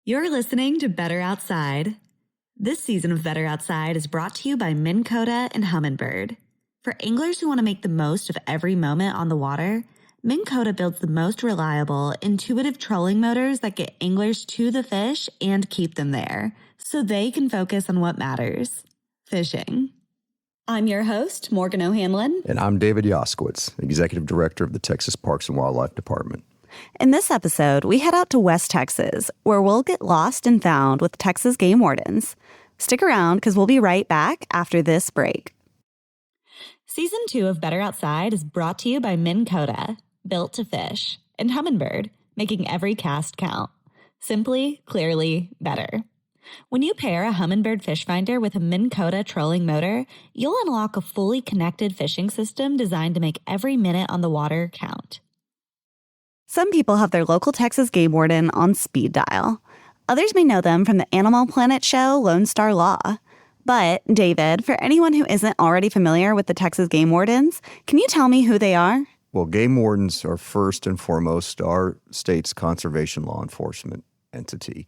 You're listening to Better Outside. This season of Better Outside is brought to you by Minn Kota and Humminbird. For anglers who want to make the most of every moment on the water, Minn Kota builds the most reliable, intuitive trolling motors that get anglers to the fish and keep them there, so they can focus on what matters, fishing. I'm your host, Morgan O'Hanlon. And I'm David Yoskowitz, Executive Director of the Texas Parks and Wildlife Department. In this episode, we head out to West Texas, where we'll get lost and found with Texas Game Wardens. Stick around, because we'll be right back after this break. Season 2 of Better Outside is brought to you by Minn Kota, built to fish, and Humminbird, making every cast count. Simply, clearly, better. When you pair a Humminbird fish finder with a Minn Kota trolling motor, you'll unlock a fully connected fishing system designed to make every minute on the water count. Some people have their local Texas game warden on speed dial. Others may know them from the Animal Planet show Lone Star Law. But, David, for anyone who isn't already familiar with the Texas Game Wardens, can you tell me who they are? Well, game wardens are first and foremost our state's conservation law enforcement entity.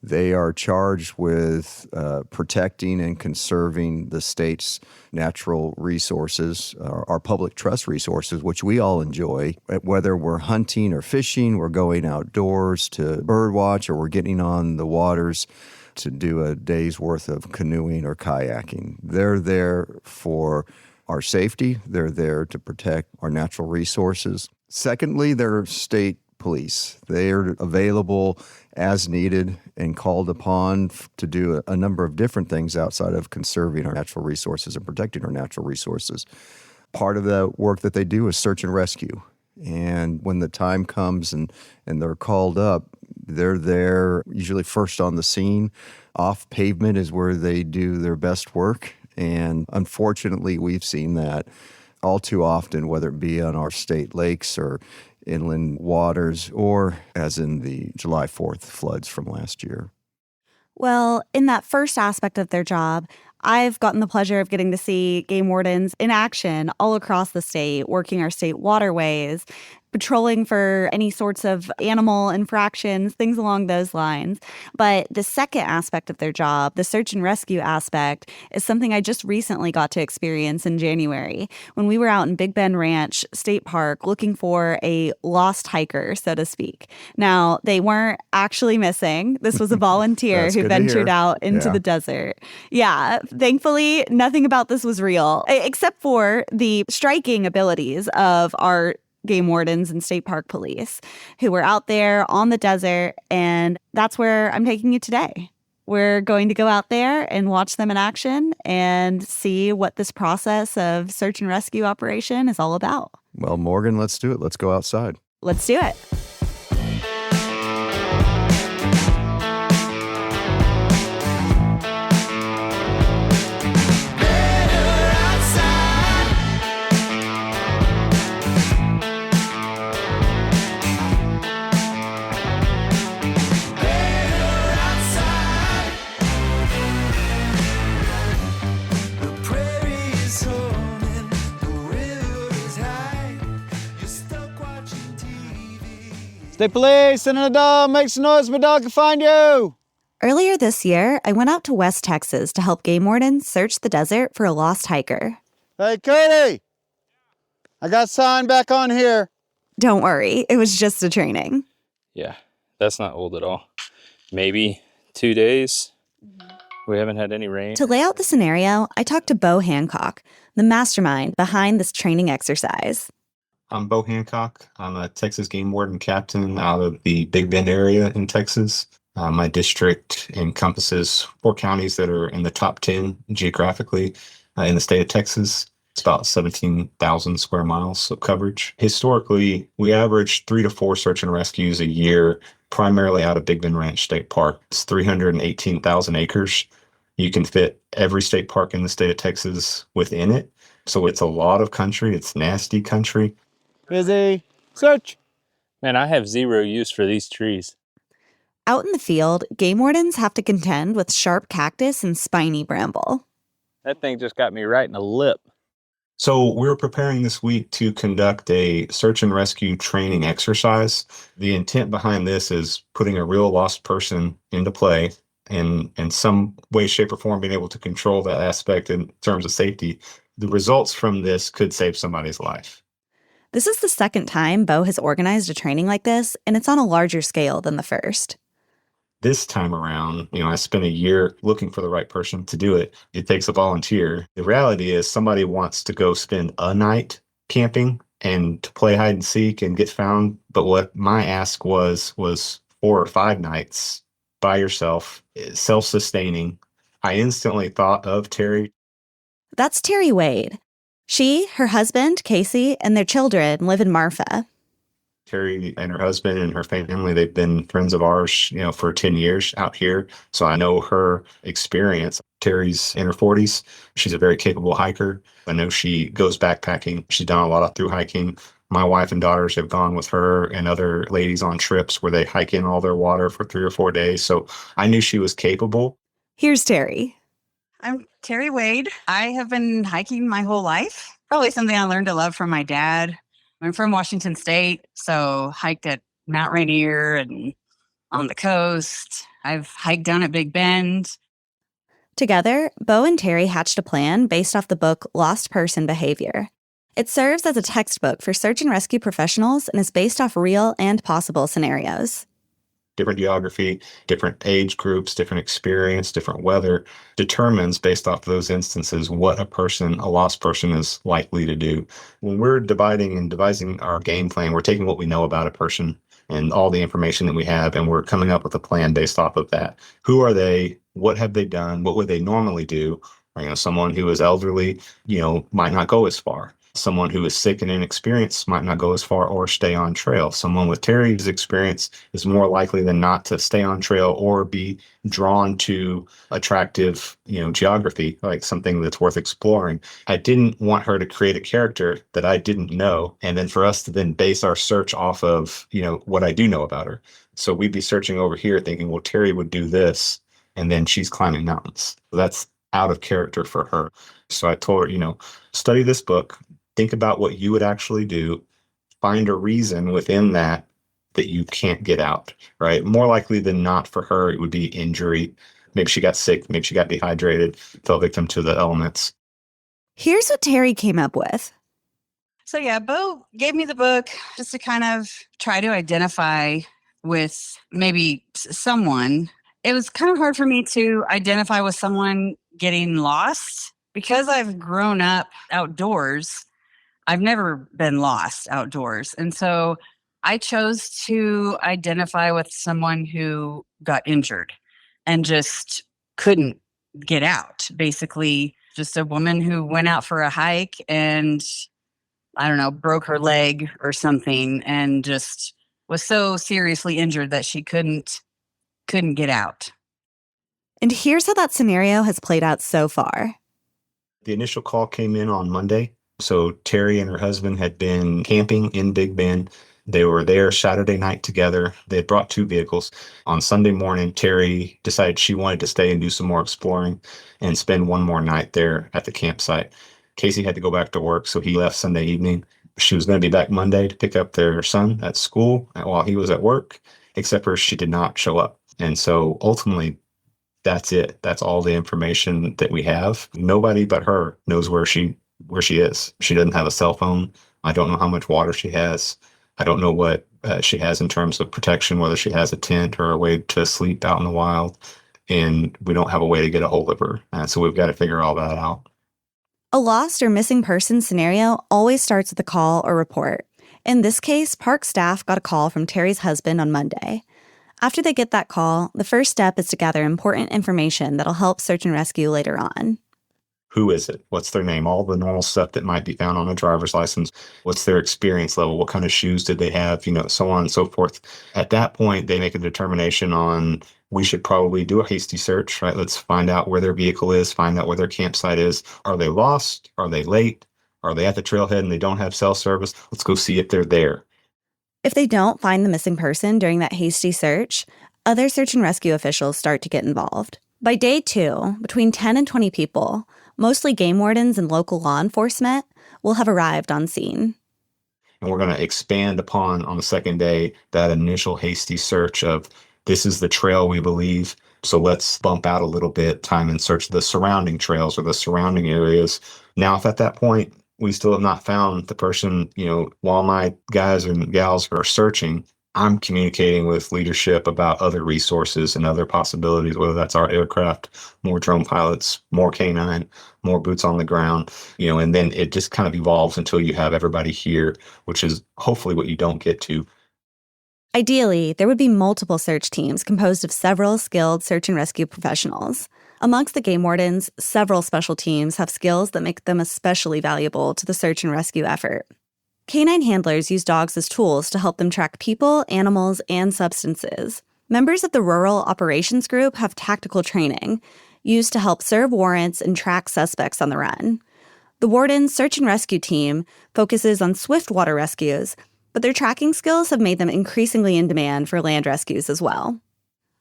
They are charged with protecting and conserving the state's natural resources, our public trust resources, which we all enjoy. Whether we're hunting or fishing, we're going outdoors to birdwatch, or we're getting on the waters to do a day's worth of canoeing or kayaking. They're there for our safety. They're there to protect our natural resources. Secondly, they're state police. They are available as needed and called upon to do a number of different things outside of conserving our natural resources and protecting our natural resources. Part of the work that they do is search and rescue. And when the time comes and they're called up, they're there usually first on the scene. Off pavement is where they do their best work. And unfortunately, we've seen that all too often, whether it be on our state lakes or inland waters, or as in the July 4th floods from last year. Well, in that first aspect of their job, I've gotten the pleasure of getting to see game wardens in action all across the state, working our state waterways, patrolling for any sorts of animal infractions, things along those lines. But the second aspect of their job, the search and rescue aspect, is something I just recently got to experience in January when we were out in Big Bend Ranch State Park looking for a lost hiker, so to speak. Now, they weren't actually missing. This was a volunteer who ventured out into the desert. Yeah, thankfully, nothing about this was real, except for the striking abilities of our game wardens and state park police who were out there on the desert, and that's where I'm taking you today. We're going to go out there and watch them in action and see what this process of search and rescue operation is all about. Well, Morgan, let's do it. Let's go outside. Let's do it. Stay police, send in a dog, make some noise, my dog can find you. Earlier this year, I went out to West Texas to help game wardens search the desert for a lost hiker. Hey, Cody, I got sign back on here. Don't worry, it was just a training. Yeah, that's not old at all. Maybe 2 days. We haven't had any rain. To lay out the scenario, I talked to Bo Hancock, the mastermind behind this training exercise. I'm Bo Hancock. I'm a Texas Game Warden captain out of the Big Bend area in Texas. My district encompasses 4 counties that are in the top 10 geographically in the state of Texas. It's about 17,000 square miles of coverage. Historically, we average 3 to 4 search and rescues a year, primarily out of Big Bend Ranch State Park. It's 318,000 acres. You can fit every state park in the state of Texas within it. So it's a lot of country. It's nasty country. Busy. Search. Man, I have zero use for these trees. Out in the field, game wardens have to contend with sharp cactus and spiny bramble. That thing just got me right in the lip. So we're preparing this week to conduct a search and rescue training exercise. The intent behind this is putting a real lost person into play and in some way, shape, or form being able to control that aspect in terms of safety. The results from this could save somebody's life. This is the second time Bo has organized a training like this, and it's on a larger scale than the first. This time around, I spent a year looking for the right person to do it. It takes a volunteer. The reality is somebody wants to go spend a night camping and to play hide and seek and get found. But what my ask was 4 or 5 nights by yourself, self-sustaining. I instantly thought of Terri. That's Terri Wade. She, her husband, Casey, and their children live in Marfa. Terri and her husband and her family, they've been friends of ours, for 10 years out here. So I know her experience. Terri's in her 40s. She's a very capable hiker. I know she goes backpacking. She's done a lot of through hiking. My wife and daughters have gone with her and other ladies on trips where they hike in all their water for 3 or 4 days. So I knew she was capable. Here's Terri. I'm Terri Wade. I have been hiking my whole life. Probably something I learned to love from my dad. I'm from Washington State, so hiked at Mount Rainier and on the coast. I've hiked down at Big Bend. Together, Bo and Terri hatched a plan based off the book Lost Person Behavior. It serves as a textbook for search and rescue professionals and is based off real and possible scenarios. Different geography, different age groups, different experience, different weather determines based off those instances what a lost person is likely to do. When we're dividing and devising our game plan, we're taking what we know about a person and all the information that we have, and we're coming up with a plan based off of that. Who are they? What have they done? What would they normally do? Someone who is elderly, might not go as far. Someone who is sick and inexperienced might not go as far or stay on trail. Someone with Terri's experience is more likely than not to stay on trail or be drawn to attractive, geography, like something that's worth exploring. I didn't want her to create a character that I didn't know, and then for us to then base our search off of, what I do know about her. So we'd be searching over here thinking, well, Terri would do this, and then she's climbing mountains. That's out of character for her. So I told her, study this book. Think about what you would actually do. Find a reason within that you can't get out, right? More likely than not for her, it would be injury. Maybe she got sick. Maybe she got dehydrated, fell victim to the elements. Here's what Terri came up with. So yeah, Bo gave me the book just to kind of try to identify with maybe someone. It was kind of hard for me to identify with someone getting lost because I've grown up outdoors. I've never been lost outdoors. And so I chose to identify with someone who got injured and just couldn't get out. Basically, just a woman who went out for a hike and, I don't know, broke her leg or something and just was so seriously injured that she couldn't get out. And here's how that scenario has played out so far. The initial call came in on Monday. So Terri and her husband had been camping in Big Bend. They were there Saturday night together. They had brought 2 vehicles. On Sunday morning, Terri decided she wanted to stay and do some more exploring and spend one more night there at the campsite. Casey had to go back to work, so he left Sunday evening. She was going to be back Monday to pick up their son at school while he was at work, except for she did not show up. And so ultimately, that's it. That's all the information that we have. Nobody but her knows where she is. She doesn't have a cell phone. I don't know how much water she has. I don't know what she has in terms of protection, whether she has a tent or a way to sleep out in the wild. And we don't have a way to get a hold of her. So we've got to figure all that out. A lost or missing person scenario always starts with a call or report. In this case, park staff got a call from Terri's husband on Monday. After they get that call, the first step is to gather important information that'll help search and rescue later on. Who is it? What's their name? All the normal stuff that might be found on a driver's license. What's their experience level? What kind of shoes did they have? So on and so forth. At that point, they make a determination on, we should probably do a hasty search, right? Let's find out where their vehicle is, find out where their campsite is. Are they lost? Are they late? Are they at the trailhead and they don't have cell service? Let's go see if they're there. If they don't find the missing person during that hasty search, other search and rescue officials start to get involved. By day 2, between 10 and 20 people, mostly game wardens and local law enforcement, will have arrived on scene. And we're going to expand upon, on the second day, that initial hasty search of this is the trail we believe. So let's bump out a little bit time and search the surrounding trails or the surrounding areas. Now, if at that point we still have not found the person, while my guys and gals are searching, I'm communicating with leadership about other resources and other possibilities, whether that's our aircraft, more drone pilots, more canine, more boots on the ground, and then it just kind of evolves until you have everybody here, which is hopefully what you don't get to. Ideally, there would be multiple search teams composed of several skilled search and rescue professionals. Amongst the game wardens, several special teams have skills that make them especially valuable to the search and rescue effort. Canine handlers use dogs as tools to help them track people, animals, and substances. Members of the Rural Operations Group have tactical training, used to help serve warrants and track suspects on the run. The Warden's search and rescue team focuses on swift water rescues, but their tracking skills have made them increasingly in demand for land rescues as well.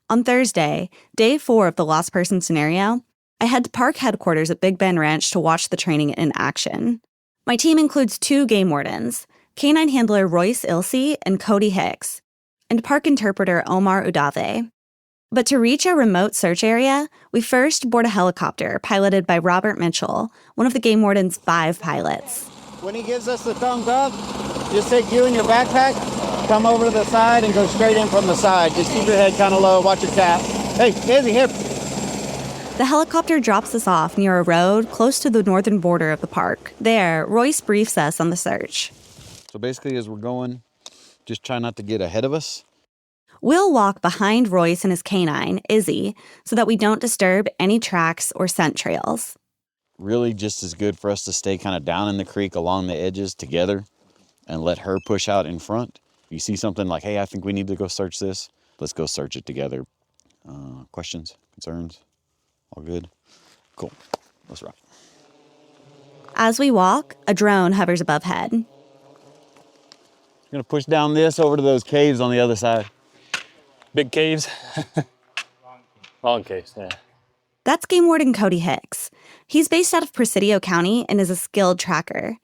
On Thursday, day 4 of the lost person scenario, I head to park headquarters at Big Bend Ranch to watch the training in action. My team includes 2 game wardens, canine handler Royce Ilsye and Cody Hicks, and park interpreter Omar Udave. But to reach a remote search area, we first board a helicopter piloted by Robert Mitchell, one of the game warden's 5 pilots. When he gives us the thumbs up, just take you and your backpack, come over to the side and go straight in from the side. Just keep your head kind of low, watch your cap. Hey, Izzy, here. The helicopter drops us off near a road close to the northern border of the park. There, Royce briefs us on the search. So basically, as we're going, just try not to get ahead of us. We'll walk behind Royce and his canine, Izzy, so that we don't disturb any tracks or scent trails. Really just as good for us to stay kind of down in the creek along the edges together and let her push out in front. If you see something like, hey, I think we need to go search this, let's go search it together. Questions, concerns, all good? Cool, let's rock. As we walk, a drone hovers above head. I'm gonna push down this over to those caves on the other side. Big caves. Long caves, yeah. That's Game Warden Cody Hicks. He's based out of Presidio County and is a skilled tracker.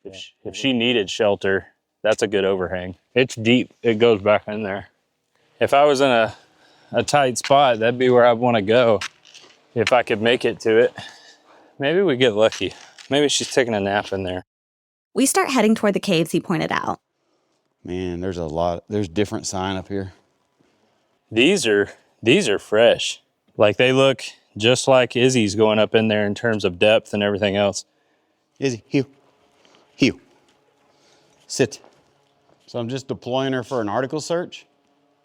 If she needed shelter, that's a good overhang. It's deep. It goes back in there. If I was in a tight spot, that'd be where I'd want to go. If I could make it to it. Maybe we get lucky. Maybe she's taking a nap in there. We start heading toward the caves he pointed out. Man, there's different sign up here. These are fresh. Like they look just like Izzy's going up in there in terms of depth and everything else. Izzy, heel. Sit. So I'm just deploying her for an article search,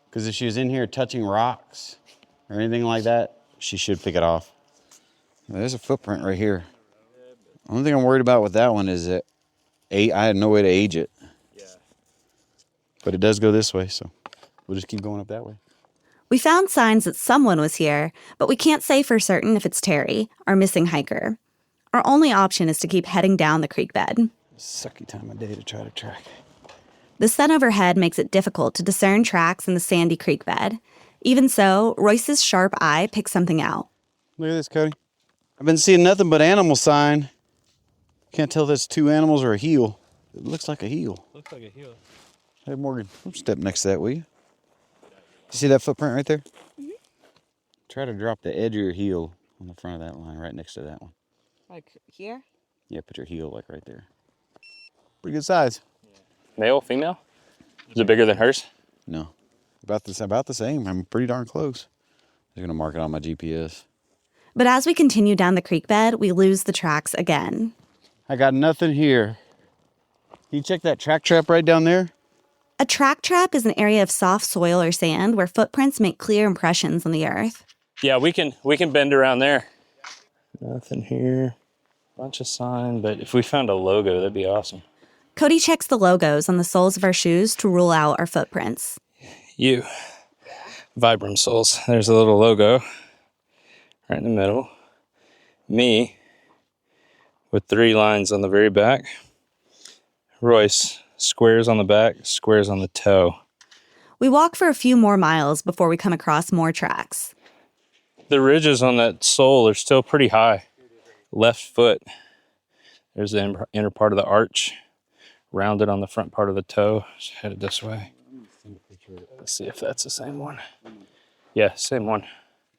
because if she was in here touching rocks or anything like that, she should pick it off. There's a footprint right here. The only thing I'm worried about with that one is that I had no way to age it. Yeah. But it does go this way, so we'll just keep going up that way. We found signs that someone was here, but we can't say for certain if it's Terri, our missing hiker. Our only option is to keep heading down the creek bed. Sucky time of day to try to track. The sun overhead makes it difficult to discern tracks in the sandy creek bed. Even so, Royce's sharp eye picks something out. Look at this, Cody. I've been seeing nothing but animal sign. Can't tell if that's 2 animals or a heel. It looks like a heel. Looks like a heel. Hey, Morgan, step next to that, will you? You see that footprint right there? Mm-hmm. Try to drop the edge of your heel on the front of that line, right next to that one. Like here? Yeah, put your heel like right there. Pretty good size. Male, female? Is it bigger than hers? No, about the same. I'm pretty darn close. I'm gonna mark it on my GPS. But as we continue down the creek bed, we lose the tracks again. I got nothing here. Can you check that track trap right down there? A track trap is an area of soft soil or sand where footprints make clear impressions on the earth. Yeah, we can bend around there. Nothing here. Bunch of sign, but if we found a logo, that'd be awesome. Cody checks the logos on the soles of our shoes to rule out our footprints. You. Vibram soles. There's a little logo right in the middle. Me with 3 lines on the very back. Royce, squares on the back, squares on the toe. We walk for a few more miles before we come across more tracks. The ridges on that sole are still pretty high. Left foot. There's the inner part of the arch, rounded on the front part of the toe. It's headed this way. Let's see if that's the same one. Yeah, same one.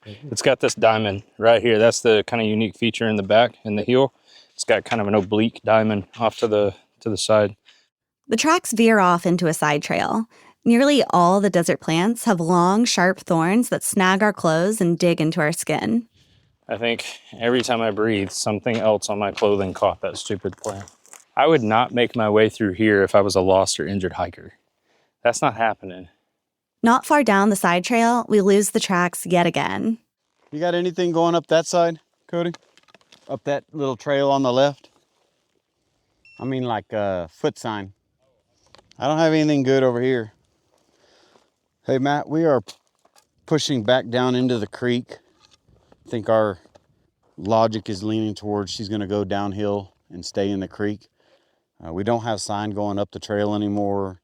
It's got this diamond right here. That's the kind of unique feature in the back, in the heel. It's got kind of an oblique diamond off to the side. The tracks veer off into a side trail. Nearly all the desert plants have long, sharp thorns that snag our clothes and dig into our skin. I think every time I breathe, something else on my clothing caught that stupid plant. I would not make my way through here if I was a lost or injured hiker. That's not happening. Not far down the side trail, we lose the tracks yet again. You got anything going up that side, Cody? Up that little trail on the left? I mean like a foot sign. I don't have anything good over here. Hey Matt, we are pushing back down into the creek. I think our logic is leaning towards she's gonna go downhill and stay in the creek. We don't have sign going up the trail anymore.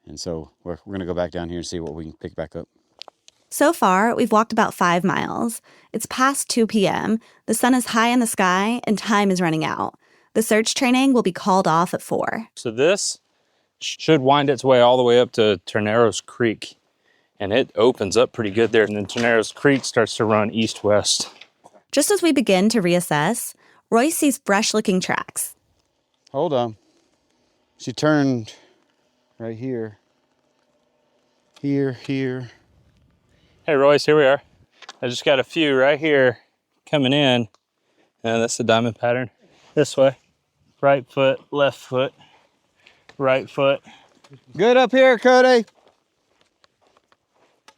And so we're gonna go back down here and see what we can pick back up. So far, we've walked about 5 miles. It's past 2 p.m., the sun is high in the sky, and time is running out. The search training will be called off at 4. So this should wind its way all the way up to Terneros Creek. And it opens up pretty good there. And then Terneros Creek starts to run east-west. Just as we begin to reassess, Royce sees fresh-looking tracks. Hold on. She turned right here. Here. Hey, Royce, here we are. I just got a few right here coming in. And that's the diamond pattern. This way. Right foot, left foot, right foot. Good up here, Cody.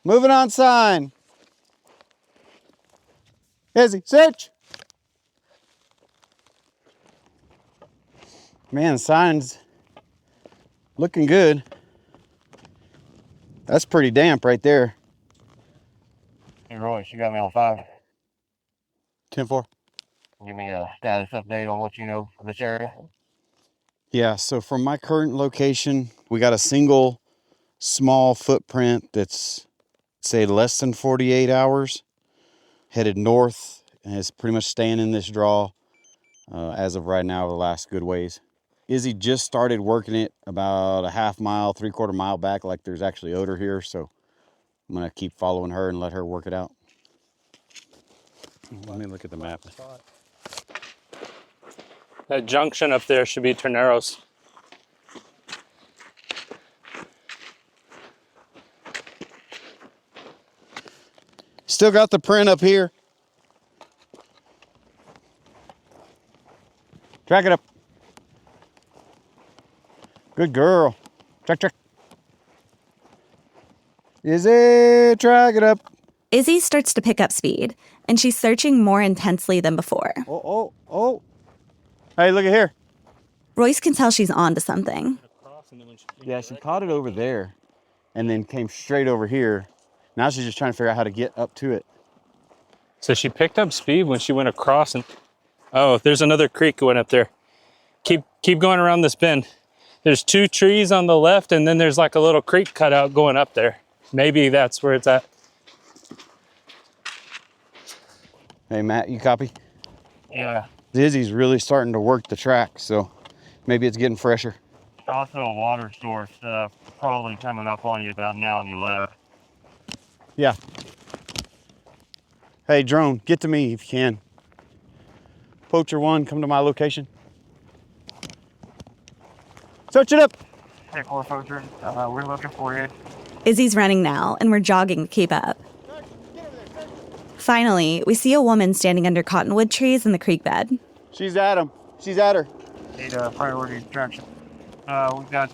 Moving on sign. Izzy, search. Man, sign's looking good. That's pretty damp right there. Hey, Royce, you got me on 5. 10-4. Give me a status update on what you know of this area. Yeah, so from my current location, we got a single small footprint that's, say, less than 48 hours, headed north, and is pretty much staying in this draw as of right now, the last good ways. Izzy just started working it about a half mile, 3/4 mile back, like there's actually odor here, so I'm gonna keep following her and let her work it out. Let me look at the map. That junction up there should be Terneros. Still got the print up here. Track it up. Good girl. Track. Izzy, track it up. Izzy starts to pick up speed, and she's searching more intensely than before. Oh. Hey, look at here. Royce can tell she's onto something. Yeah, she caught it over there and then came straight over here. Now she's just trying to figure out how to get up to it. So she picked up speed when she went across and... Oh, there's another creek going up there. Keep going around this bend. There's 2 trees on the left and then there's like a little creek cut out going up there. Maybe that's where it's at. Hey, Matt, you copy? Yeah. Izzy's really starting to work the track, so maybe it's getting fresher. Also a water source probably coming up on you about now on your left. Yeah. Hey, drone, get to me if you can. Poacher 1, come to my location. Search it up. Hey, Poacher, we're looking for you. Izzy's running now, and we're jogging to keep up. Finally, we see a woman standing under cottonwood trees in the creek bed. She's at him. She's at her. Need priority instruction. We've got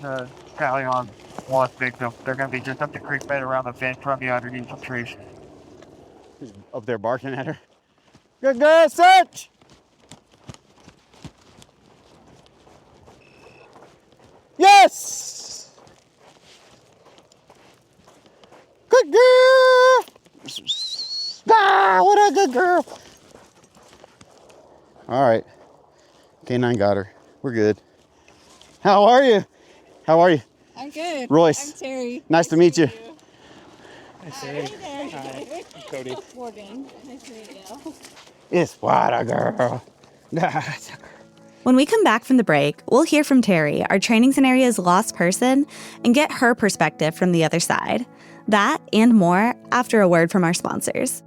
tally on lost victim. They're going to be just up the creek bed around the bend from you underneath the trees. She's up there barking at her. Good girl, search! Yes! Good girl! Ah, what a good girl! All right. K9 got her. We're good. How are you? I'm good. Royce. I'm Terri. Nice to meet you. Hi, Terri. Hi. I'm Cody. Warden. Nice to meet you. It's what a girl. When we come back from the break, we'll hear from Terri, our training scenario's lost person, and get her perspective from the other side. That and more after a word from our sponsors.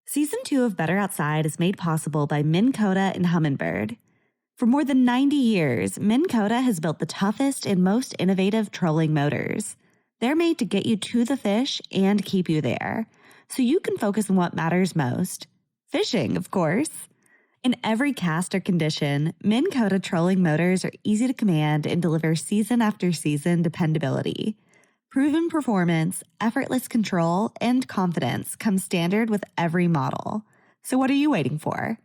Season 2 of Better Outside is made possible by Minn Kota and Humminbird. For more than 90 years, Minn Kota has built the toughest and most innovative trolling motors. They're made to get you to the fish and keep you there, so you can focus on what matters most. Fishing, of course. In every cast or condition, Minn Kota trolling motors are easy to command and deliver season after season dependability. Proven performance, effortless control, and confidence come standard with every model. So what are you waiting for?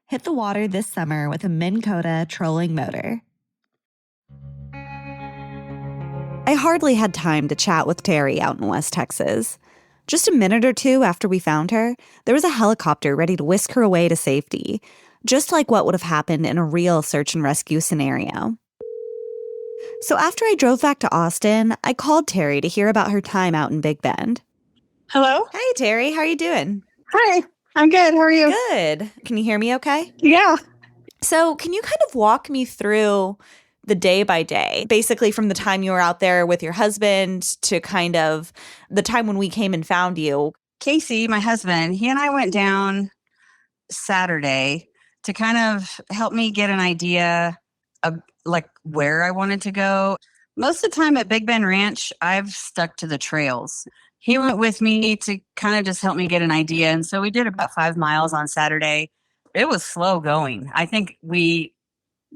Hit the water this summer with a Minn Kota trolling motor. I hardly had time to chat with Terri out in West Texas. Just a minute or two after we found her, there was a helicopter ready to whisk her away to safety, just like what would have happened in a real search and rescue scenario. So after I drove back to Austin, I called Terri to hear about her time out in Big Bend. Hello? Hey, Terri, how are you doing? Hi, I'm good. How are you? Good. Can you hear me okay? Yeah. So can you kind of walk me through the day by day, basically from the time you were out there with your husband to kind of the time when we came and found you? Casey, my husband, he and I went down Saturday to kind of help me get an idea of like where I wanted to go. Most of the time at Big Bend Ranch, I've stuck to the trails. He went with me to kind of just help me get an idea. And so we did about 5 miles on Saturday. It was slow going. I think we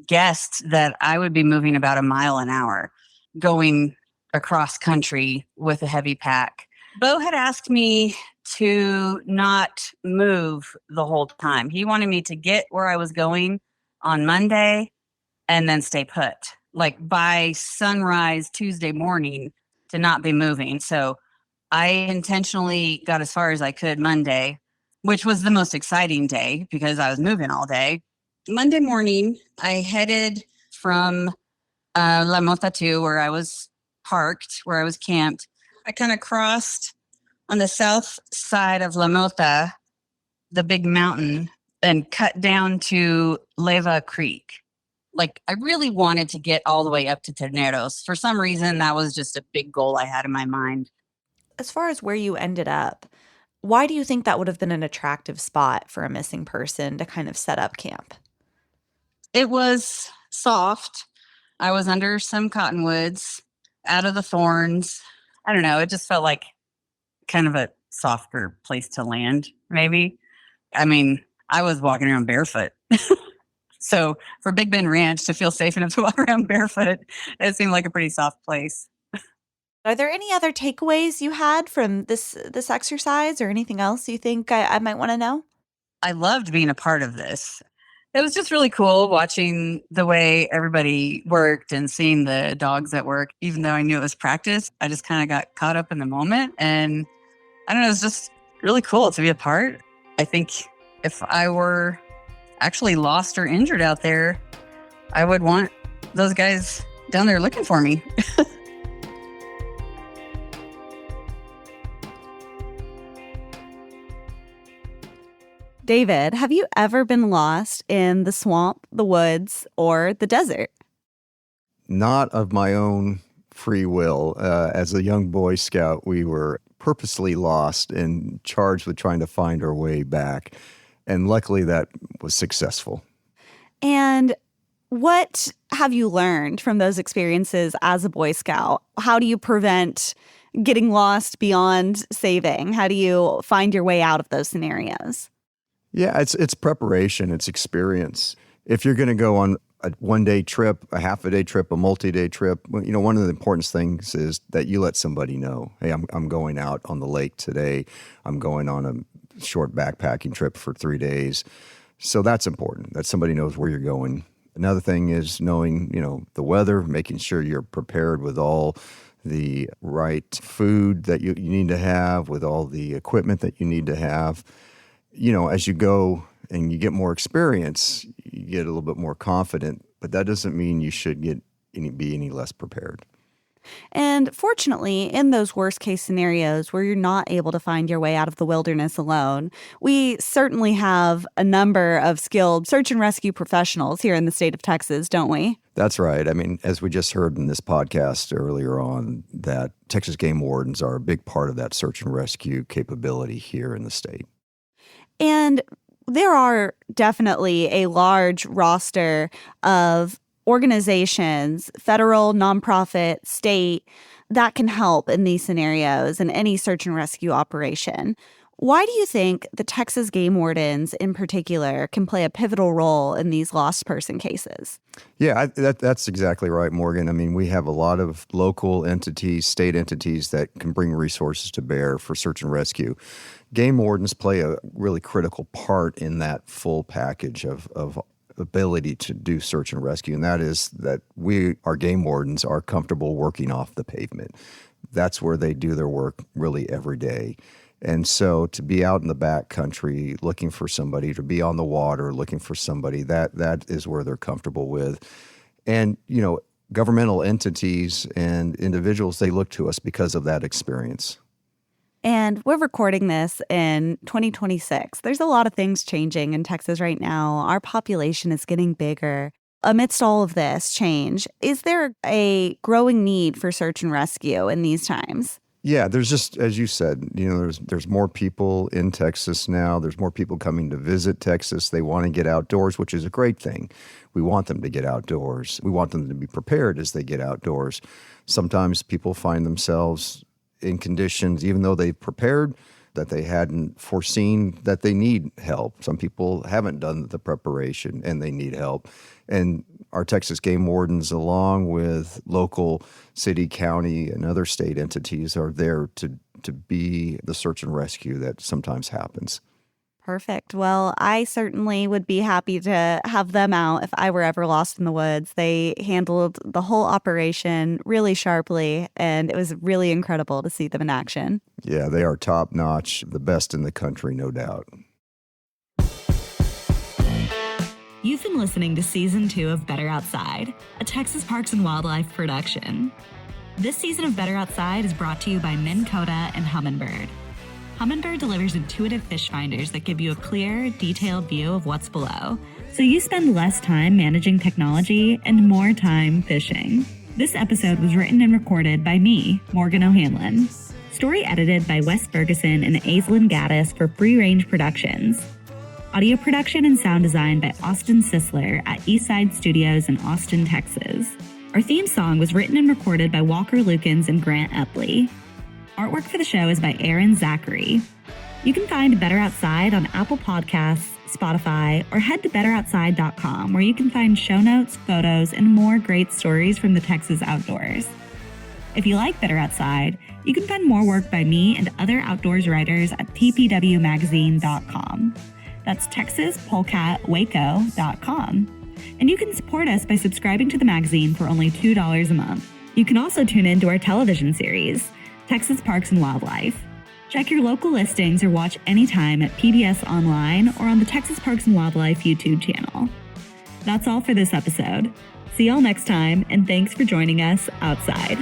guessed that I would be moving about a mile an hour going across country with a heavy pack. Bo had asked me to not move the whole time. He wanted me to get where I was going on Monday and then stay put, like by sunrise Tuesday morning, to not be moving. So I intentionally got as far as I could Monday, which was the most exciting day because I was moving all day. Monday morning, I headed from La Mota 2, where I was parked, where I was camped. I kind of crossed on the south side of La Mota, the big mountain, and cut down to Leva Creek. Like, I really wanted to get all the way up to Terneros. For some reason, that was just a big goal I had in my mind. As far as where you ended up, why do you think that would have been an attractive spot for a missing person to kind of set up camp? It was soft. I was under some cottonwoods, out of the thorns. I don't know. It just felt like kind of a softer place to land, maybe. I mean, I was walking around barefoot. So for Big Bend Ranch to feel safe enough to walk around barefoot, it seemed like a pretty soft place. Are there any other takeaways you had from this exercise or anything else you think I might want to know? I loved being a part of this. It was just really cool watching the way everybody worked and seeing the dogs at work. Even though I knew it was practice, I just kind of got caught up in the moment. And I don't know, it was just really cool to be a part. I think if I were actually lost or injured out there, I would want those guys down there looking for me. David, have you ever been lost in the swamp, the woods, or the desert? Not of my own free will. As a young Boy Scout, we were purposely lost and charged with trying to find our way back. And luckily that was successful. And what have you learned from those experiences as a Boy Scout? How do you prevent getting lost beyond saving? How do you find your way out of those scenarios? Yeah, it's preparation, it's experience. If you're going to go on a one-day trip, a half-a-day trip, a multi-day trip, you know, one of the important things is that you let somebody know, hey, I'm going out on the lake today. I'm going on a short backpacking trip for 3 days. So that's important, that somebody knows where you're going. Another thing is knowing, you know, the weather, making sure you're prepared with all the right food that you need to have, with all the equipment that you need to have. You know, as you go and you get more experience, you get a little bit more confident, but that doesn't mean you should be any less prepared. And fortunately, in those worst case scenarios where you're not able to find your way out of the wilderness alone, we certainly have a number of skilled search and rescue professionals here in the state of Texas, don't we? That's right. I mean, as we just heard in this podcast earlier on, that Texas Game Wardens are a big part of that search and rescue capability here in the state. And there are definitely a large roster of organizations, federal, nonprofit, state, that can help in these scenarios in any search and rescue operation. Why do you think the Texas Game Wardens in particular can play a pivotal role in these lost person cases? Yeah, that's exactly right, Morgan. I mean, we have a lot of local entities, state entities that can bring resources to bear for search and rescue. Game wardens play a really critical part in that full package of ability to do search and rescue, and that is that our game wardens are comfortable working off the pavement. That's where they do their work really every day. And so to be out in the back country looking for somebody, to be on the water looking for somebody, that is where they're comfortable with. And, governmental entities and individuals, they look to us because of that experience. And we're recording this in 2026. There's a lot of things changing in Texas right now. Our population is getting bigger. Amidst all of this change, is there a growing need for search and rescue in these times? Yeah, there's just, as you said, there's more people in Texas now. There's more people coming to visit Texas. They want to get outdoors, which is a great thing. We want them to get outdoors. We want them to be prepared as they get outdoors. Sometimes people find themselves in conditions, even though they've prepared, that they hadn't foreseen that they need help. Some people haven't done the preparation and they need help. And our Texas Game Wardens, along with local city, county, and other state entities, are there to be the search and rescue that sometimes happens. Perfect. Well, I certainly would be happy to have them out if I were ever lost in the woods. They handled the whole operation really sharply, and it was really incredible to see them in action. Yeah, they are top-notch, the best in the country, no doubt. You've been listening to Season 2 of Better Outside, a Texas Parks and Wildlife production. This season of Better Outside is brought to you by Minn Kota and Humminbird. Humminbird delivers intuitive fish finders that give you a clear, detailed view of what's below, so you spend less time managing technology and more time fishing. This episode was written and recorded by me, Morgan O'Hanlon. Story edited by Wes Ferguson and Aislinn Gaddis for Free Range Productions. Audio production and sound design by Austin Sisler at Eastside Studios in Austin, Texas. Our theme song was written and recorded by Walker Lukens and Grant Eppley. Artwork for the show is by Aaron Zachary. You can find Better Outside on Apple Podcasts, Spotify, or head to betteroutside.com, where you can find show notes, photos, and more great stories from the Texas outdoors. If you like Better Outside, you can find more work by me and other outdoors writers at tpwmagazine.com. That's TexasPolecatWaco.com. And you can support us by subscribing to the magazine for only $2 a month. You can also tune in to our television series, Texas Parks and Wildlife. Check your local listings or watch anytime at PBS Online or on the Texas Parks and Wildlife YouTube channel. That's all for this episode. See y'all next time, and thanks for joining us outside.